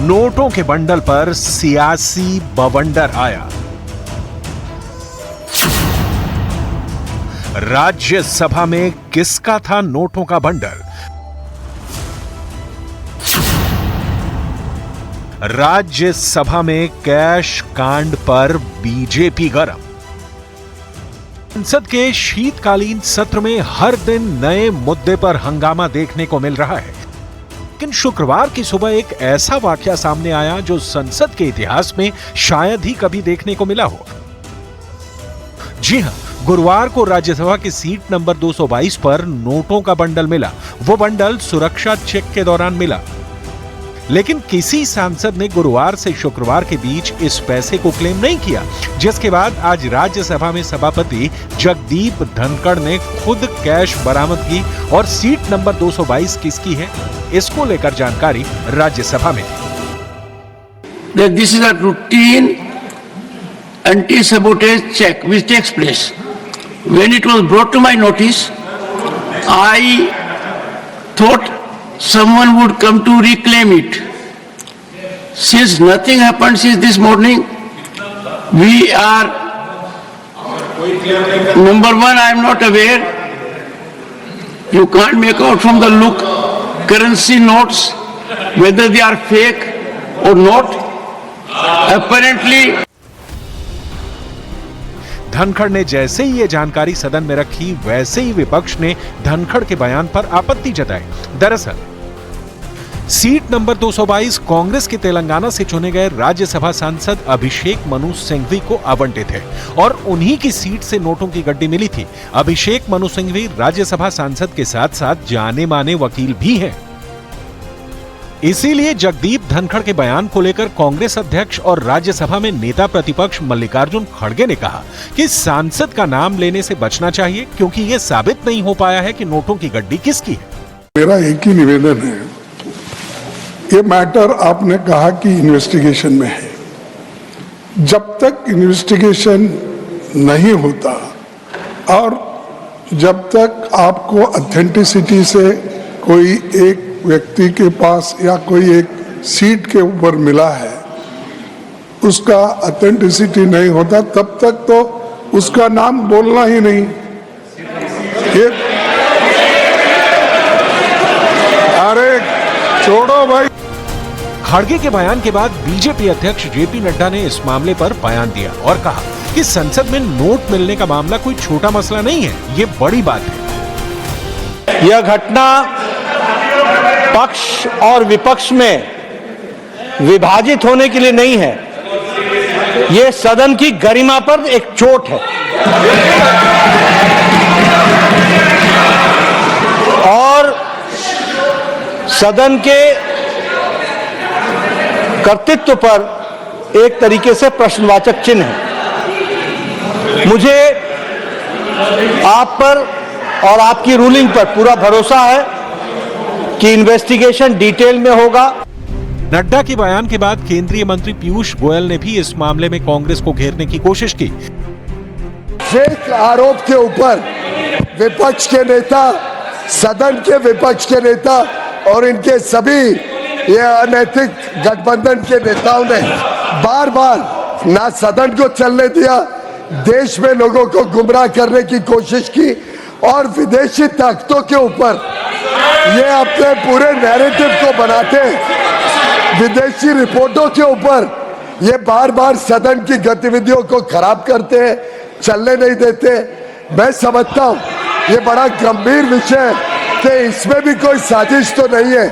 नोटों के बंडल पर सियासी बवंडर आया। राज्यसभा में किसका था नोटों का बंडल? राज्यसभा में कैश कांड पर बीजेपी गरम। संसद के शीतकालीन सत्र में हर दिन नए मुद्दे पर हंगामा देखने को मिल रहा है, लेकिन शुक्रवार की सुबह एक ऐसा वाकया सामने आया जो संसद के इतिहास में शायद ही कभी देखने को मिला हो। जी हां, गुरुवार को राज्यसभा की सीट नंबर 222 पर नोटों का बंडल मिला। वो बंडल सुरक्षा चेक के दौरान मिला, लेकिन किसी सांसद ने गुरुवार से शुक्रवार के बीच इस पैसे को क्लेम नहीं किया, जिसके बाद आज राज्यसभा में सभापति जगदीप धनखड़ ने खुद कैश बरामद की और सीट नंबर 222 किसकी है, इसको लेकर जानकारी राज्यसभा में दी। This is a routine anti-sabotage check which takes place. When it was brought to my notice, I thought someone would come to reclaim it. Since nothing happened since this morning, we are, number one, I am not aware. You can't make out from the look currency notes whether they are fake or not. Apparently, Dhankhar ने जैसे ही ये जानकारी सदन में रखी, वैसे ही विपक्ष ने धनखड़ के बयान पर आपत्ति जताई। दरअसल सीट नंबर 222 कांग्रेस के तेलंगाना से चुने गए राज्यसभा सांसद अभिषेक मनु सिंघवी को आवंटित है और उन्हीं की सीट से नोटों की गड्डी मिली थी। अभिषेक मनु सिंघवी राज्यसभा सांसद के साथ साथ जाने माने वकील भी हैं। इसीलिए जगदीप धनखड़ के बयान को लेकर कांग्रेस अध्यक्ष और राज्यसभा में नेता प्रतिपक्ष मल्लिकार्जुन खड़गे ने कहा कि सांसद का नाम लेने से बचना चाहिए, क्योंकि यह साबित नहीं हो पाया है कि नोटों की गड्डी किसकी है। मेरा एक ही निवेदन है, ये मैटर आपने कहा कि इन्वेस्टिगेशन में है, जब तक इन्वेस्टिगेशन नहीं होता और जब तक आपको ऑथेंटिसिटी से कोई एक व्यक्ति के पास या कोई एक सीट के ऊपर मिला है, उसका ऑथेंटिसिटी नहीं होता, तब तक तो उसका नाम बोलना ही नहीं। ये अरे छोड़ो भाई। खड़गे के बयान के बाद बीजेपी अध्यक्ष जेपी नड्डा ने इस मामले पर बयान दिया और कहा कि संसद में नोट मिलने का मामला कोई छोटा मसला नहीं है, ये बड़ी बात है। यह घटना पक्ष और विपक्ष में विभाजित होने के लिए नहीं है, यह सदन की गरिमा पर एक चोट है और सदन के कर्तृत्व पर एक तरीके से प्रश्नवाचक चिन्ह है। मुझे आप पर और आपकी रूलिंग पर पूरा भरोसा है कि इन्वेस्टिगेशन डिटेल में होगा। नड्डा के बयान के बाद केंद्रीय मंत्री पीयूष गोयल ने भी इस मामले में कांग्रेस को घेरने की कोशिश की। फेक आरोप के ऊपर विपक्ष के नेता, सदन के विपक्ष के नेता और इनके सभी ये अनैतिक गठबंधन के नेताओं ने बार बार ना सदन को चलने दिया, देश में लोगों को गुमराह करने की कोशिश की और विदेशी ताकतों के ऊपर ये अपने पूरे नैरेटिव को बनाते हैं। विदेशी रिपोर्टों के ऊपर ये बार बार सदन की गतिविधियों को खराब करते हैं, चलने नहीं देते। मैं समझता हूं ये बड़ा गंभीर विषय है कि इसमें भी कोई साजिश तो नहीं है।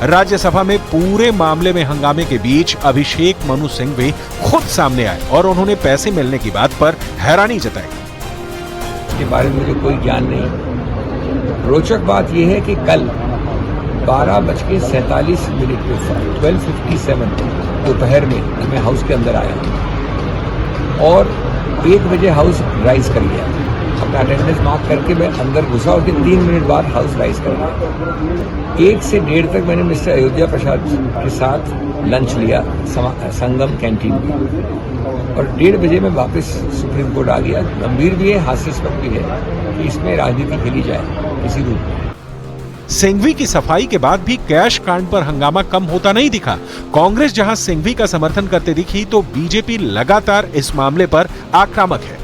राज्यसभा में पूरे मामले में हंगामे के बीच अभिषेक मनु सिंघवी खुद सामने आए और उन्होंने पैसे मिलने की बात पर हैरानी जताई। के बारे में मुझे कोई ज्ञान नहीं। रोचक बात यह है कि कल 12:47 पे 12:57 दोपहर में मैं हाउस के अंदर आया और 1 बजे हाउस राइज कर लिया। अपना अटेंडेंस मार्क करके मैं अंदर घुसा और 3 मिनट बाद हाउस राइज कर लिया। 1 से 1:30 तक मैंने मिस्टर अयोध्या प्रसाद के साथ लंच लिया संगम कैंटीन में और 1:30 बजे मैं वापस सुप्रीम कोर्ट आ गया। गंभीर भी है, हास्यास्पद भी है कि इसमें राजनीति खेली जाए किसी रूप में। सिंघवी की सफाई के बाद भी कैश कांड पर हंगामा कम होता नहीं दिखा। कांग्रेस जहां सिंघवी का समर्थन करते दिखी, तो बीजेपी लगातार इस मामले पर आक्रामक है।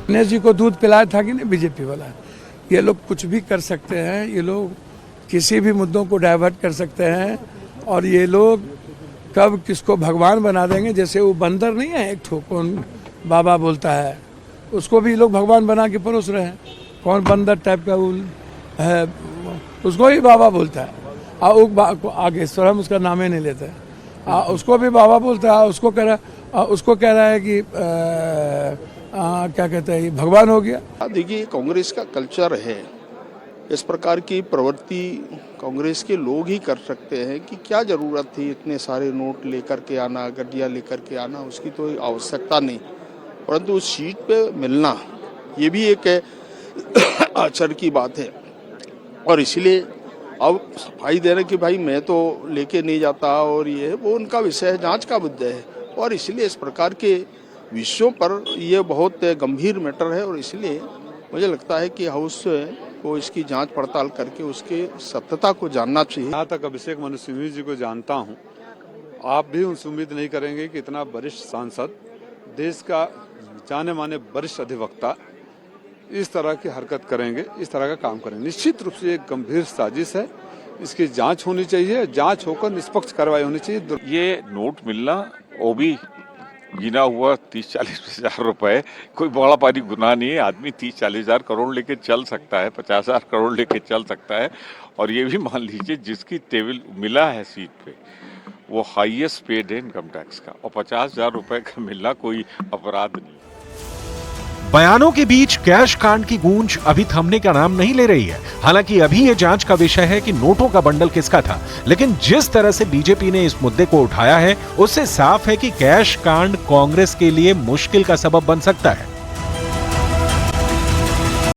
गणेश जी को दूध पिलाया था कि नहीं बीजेपी वाला। ये लोग कुछ भी कर सकते हैं, ये लोग किसी भी मुद्दों को डाइवर्ट कर सकते हैं, और ये लोग कब किसको भगवान बना देंगे। जैसे वो बंदर नहीं है एक ठो, कौन बाबा बोलता है, उसको भी लोग भगवान बना के परोस रहे हैं। कौन बंदर टाइप का वो है, उसको ही बाबा बोलता है। वो आगे स्वयं उसका नाम ही नहीं लेता है, उसको भी बाबा बोलता है। उसको कह रहा है कि क्या कहते हैं, भगवान हो गया। देखिए, कांग्रेस का कल्चर है, इस प्रकार की प्रवृत्ति कांग्रेस के लोग ही कर सकते हैं कि क्या जरूरत थी इतने सारे नोट लेकर के आना, गड्डियाँ लेकर के आना, उसकी तो आवश्यकता नहीं। परंतु उस सीट पे मिलना ये भी एक आश्चर्य की बात है, और इसलिए अब सफाई दे रहे कि भाई मैं तो लेके नहीं जाता, और ये वो उनका विषय है, जांच का मुद्दा है। और इसलिए इस प्रकार के विषयों पर ये बहुत गंभीर मैटर है, और इसलिए मुझे लगता है कि हाउस को इसकी जांच पड़ताल करके उसके सत्यता को जानना चाहिए। जहाँ तक अभिषेक मनु सिंघवी जी को जानता हूँ, आप भी उनसे उम्मीद नहीं करेंगे कि इतना वरिष्ठ सांसद, देश का जाने माने वरिष्ठ अधिवक्ता इस तरह की हरकत करेंगे, इस तरह का काम करेंगे। निश्चित रूप से एक गंभीर साजिश है, इसकी जांच होनी चाहिए, जांच होकर निष्पक्ष कार्रवाई होनी चाहिए। ये नोट मिलना वो भी गिना हुआ 30-40 हजार रुपए कोई बड़ा भारी गुनाह नहीं है। आदमी 30-40 हजार करोड़ लेके चल सकता है, 50,000 करोड़ लेके चल सकता है। और ये भी मान लीजिए जिसकी टेबल मिला है सीट पे, वो हाईएस्ट पेड है इनकम टैक्स का, और 50,000 रुपए का मिलना कोई अपराध नहीं। बयानों के बीच कैश कांड की गूंज अभी थमने का नाम नहीं ले रही है। हालांकि अभी यह जांच का विषय है कि नोटों का बंडल किसका था, लेकिन जिस तरह से बीजेपी ने इस मुद्दे को उठाया है, उससे साफ है कि कैश कांड कांग्रेस के लिए मुश्किल का सबब बन सकता है।